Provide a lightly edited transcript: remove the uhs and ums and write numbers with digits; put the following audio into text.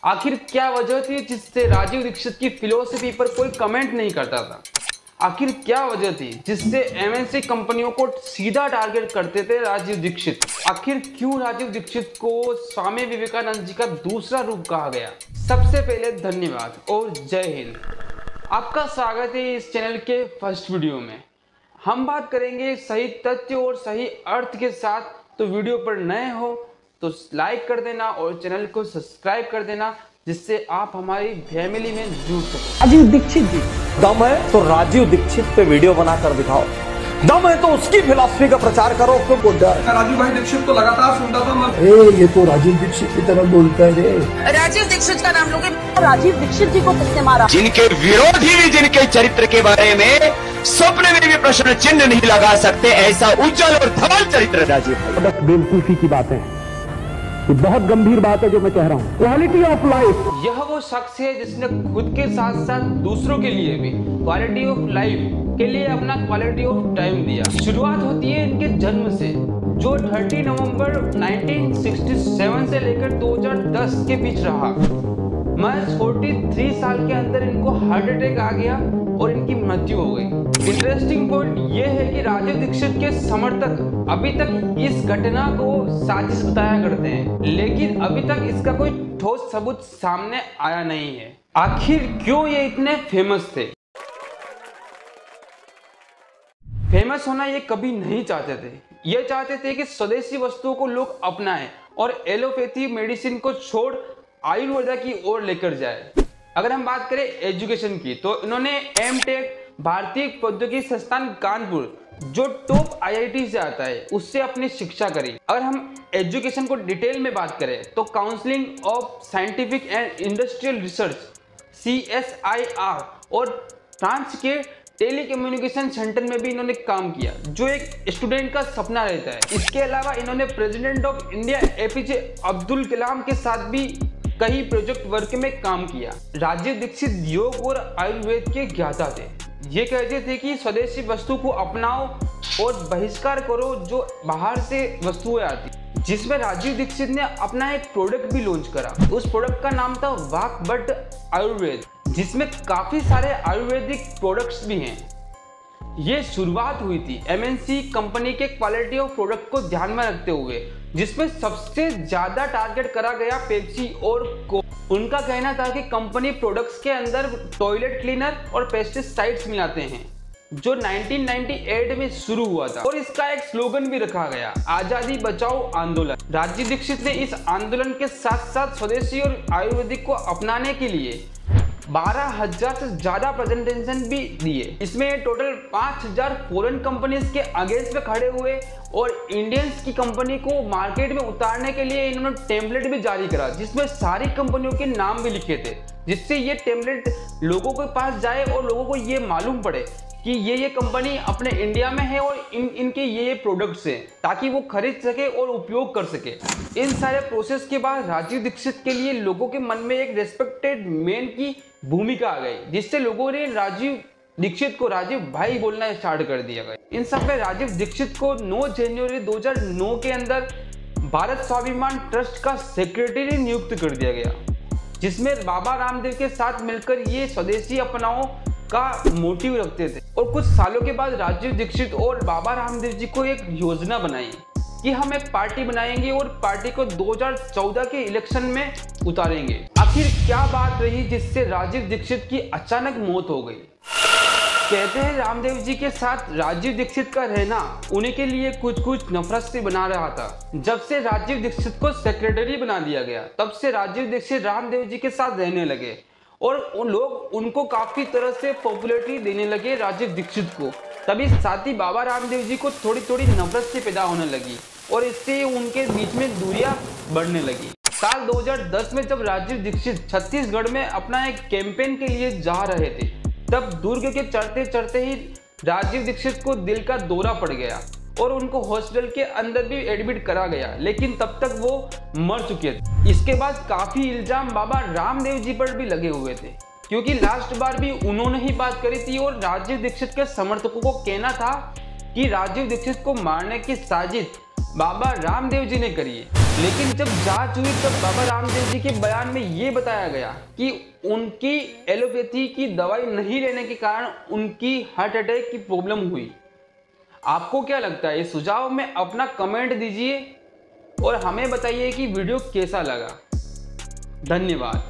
आखिर क्या वजह थी जिससे राजीव दीक्षित की फिलॉसफी पर कोई कमेंट नहीं करता था? आखिर क्या वजह थी जिससे एमएनसी कंपनियों को सीधा टारगेट करते थे राजीव दीक्षित? आखिर क्यों राजीव दीक्षित को स्वामी विवेकानंद जी का दूसरा रूप कहा गया? सबसे पहले धन्यवाद और जय हिंद। आपका स्वागत है इस चैनल के फर्स्ट वीडियो में। हम बात करेंगे सही तथ्य और सही अर्थ के साथ। तो वीडियो पर नए हो तो लाइक कर देना और चैनल को सब्सक्राइब कर देना, जिससे आप हमारी फैमिली में जुड़ सकें। राजीव दीक्षित जी, दम है तो राजीव दीक्षित पे वीडियो बनाकर दिखाओ, दम है तो उसकी फिलॉसफी का प्रचार करो। क्यों राजीव भाई दीक्षित को लगातार सुनता था मैं। ये तो राजीव दीक्षित की तरह बोलता है रे। राजीव दीक्षित का नाम लोगे। राजीव दीक्षित जी को किसने मारा? जिनके विरोधी भी जिनके चरित्र के बारे में स्वप्न में भी प्रश्न चिन्ह नहीं लगा सकते, ऐसा उज्जवल और धवल चरित्र राजीव भाई। बस बेवकूफी की बातें हैं, ये बहुत गंभीर बात है जो मैं कह रहा हूँ। क्वालिटी ऑफ लाइफ, यह वो शख्स है जिसने खुद के साथ साथ दूसरों के लिए भी क्वालिटी ऑफ लाइफ के लिए अपना क्वालिटी ऑफ टाइम दिया। शुरुआत होती है इनके जन्म से, जो 30 नवंबर 1967 से लेकर 2010 के बीच रहा। महज 43 साल के अंदर इनको हार्ट अटैक आ गया और इनकी मृत्यु हो गई। इंटरेस्टिंग पॉइंट यह है कि राजीव दीक्षित के समर्थक अभी तक इस घटना को साजिश बताया करते हैं, लेकिन अभी तक इसका कोई ठोस सबूत सामने आया नहीं है। आखिर क्यों ये इतने फेमस थे? फेमस होना ये कभी नहीं चाहते थे। ये चाहते थे कि स्वदेशी वस्तुओं को लोग अपनाएं और एलोपैथी मेडिसिन को छोड़ आयुर्वेदा की ओर लेकर जाए। अगर हम बात करें एजुकेशन की, तो इन्होंने एमटेक भारतीय प्रौद्योगिकी संस्थान कानपुर, जो टॉप आईआईटी से आता है, उससे अपनी शिक्षा करी। अगर हम एजुकेशन को डिटेल में बात करें तो counselling of scientific and industrial research CSIR और फ्रांस के टेली कम्युनिकेशन सेंटर में भी इन्होंने काम किया, जो एक स्टूडेंट का सपना रहता है। इसके अलावा इन्होंने president of India APJ Abdul Kalam के साथ भी कई प्रोजेक्ट वर्क में काम किया। राजीव दीक्षित योग और आयुर्वेद के ज्ञाता थे। ये कहते थे कि स्वदेशी वस्तु को अपनाओ और बहिष्कार करो जो बाहर से वस्तुएं आती, जिसमें राजीव दीक्षित ने अपना एक प्रोडक्ट भी लॉन्च करा। उस प्रोडक्ट का नाम था वाकबट आयुर्वेद, जिसमें काफी सारे आयुर्वेदिक प्रोडक्ट्स भी हैं। ये शुरुआत हुई थी MNC कंपनी के क्वालिटी ऑफ प्रोडक्ट को ध्यान में रखते हुए, जिसमें सबसे ज्यादा टारगेट करा गया पेप्सी और कोक। उनका कहना था कि कंपनी प्रोडक्ट्स के अंदर टॉयलेट क्लीनर और पेस्टिसाइड्स मिलाते हैं, जो 1998 में शुरू हुआ था। और इसका एक स्लोगन भी रखा गया, आजादी बचाओ आंदोलन। राजीव दीक्षित ने इस आंदोलन के साथ साथ स्वदेशी और आयुर्वेदिक को अपनाने के लिए 12,000 से ज्यादा प्रेजेंटेशन भी दिए। इसमें टोटल 5,000 फॉरेन कंपनीज के अगेंस्ट में खड़े हुए और इंडियंस की कंपनी को मार्केट में उतारने के लिए इन्होंने टेम्पलेट भी जारी करा, जिसमें सारी कंपनियों के नाम भी लिखे थे, जिससे ये टेम्पलेट लोगों के पास जाए और लोगों को ये मालूम पड़े कि ये कंपनी अपने इंडिया में है और इनके ये प्रोडक्ट्स हैं, ताकि वो खरीद सके और उपयोग कर सके। इन सारे प्रोसेस के बाद राजीव दीक्षित के लिए लोगों के मन में एक रेस्पेक्टेड मैन की भूमिका आ गई, जिससे लोगों ने राजीव दीक्षित को राजीव भाई बोलना स्टार्ट कर दिया गया। इन सब में राजीव दीक्षित को 9 जनवरी 2009 के अंदर भारत स्वाभिमान ट्रस्ट का सेक्रेटरी नियुक्त कर दिया गया, जिसमें बाबा रामदेव के साथ मिलकर ये स्वदेशी अपनाओ का मोटिव रखते थे। और कुछ सालों के बाद राजीव दीक्षित और बाबा रामदेव जी को एक योजना बनाई कि हम एक पार्टी बनाएंगे और पार्टी को 2014 के इलेक्शन में उतारेंगे। आखिर क्या बात रही जिससे राजीव दीक्षित की अचानक मौत हो गई? कहते हैं रामदेव जी के साथ राजीव दीक्षित का रहना उन्हीं के लिए कुछ नफरत से बना रहा था। जब से राजीव दीक्षित को सेक्रेटरी बना दिया गया, तब से राजीव दीक्षित रामदेव जी के साथ रहने लगे और उन लोग उनको काफी तरह से पॉपुलैरिटी देने लगे राजीव दीक्षित को। तभी साथ ही बाबा रामदेव जी को थोड़ी थोड़ी नफरत से पैदा होने लगी और इससे उनके बीच में दूरियां बढ़ने लगी। साल 2010 में जब राजीव दीक्षित छत्तीसगढ़ में अपना एक कैंपेन के लिए जा रहे थे, तब दुर्ग के चढ़ते चढ़ते ही राजीव दीक्षित को दिल का दौरा पड़ गया और उनको हॉस्पिटल के अंदर भी एडमिट करा गया, लेकिन तब तक वो मर चुके थे। इसके बाद काफी इल्जाम बाबा रामदेव जी पर भी लगे हुए थे, क्योंकि लास्ट बार भी उन्होंने ही बात करी थी और राजीव दीक्षित के समर्थकों को कहना था कि राजीव दीक्षित को मारने की साजिश बाबा रामदेव जी ने करी है। लेकिन जब जांच हुई तब बाबा रामदेव जी के बयान में ये बताया गया कि उनकी एलोपैथी की दवाई नहीं लेने के कारण उनकी हार्ट अटैक की प्रॉब्लम हुई। आपको क्या लगता है? इस सुझाव में अपना कमेंट दीजिए और हमें बताइए कि वीडियो कैसा लगा। धन्यवाद।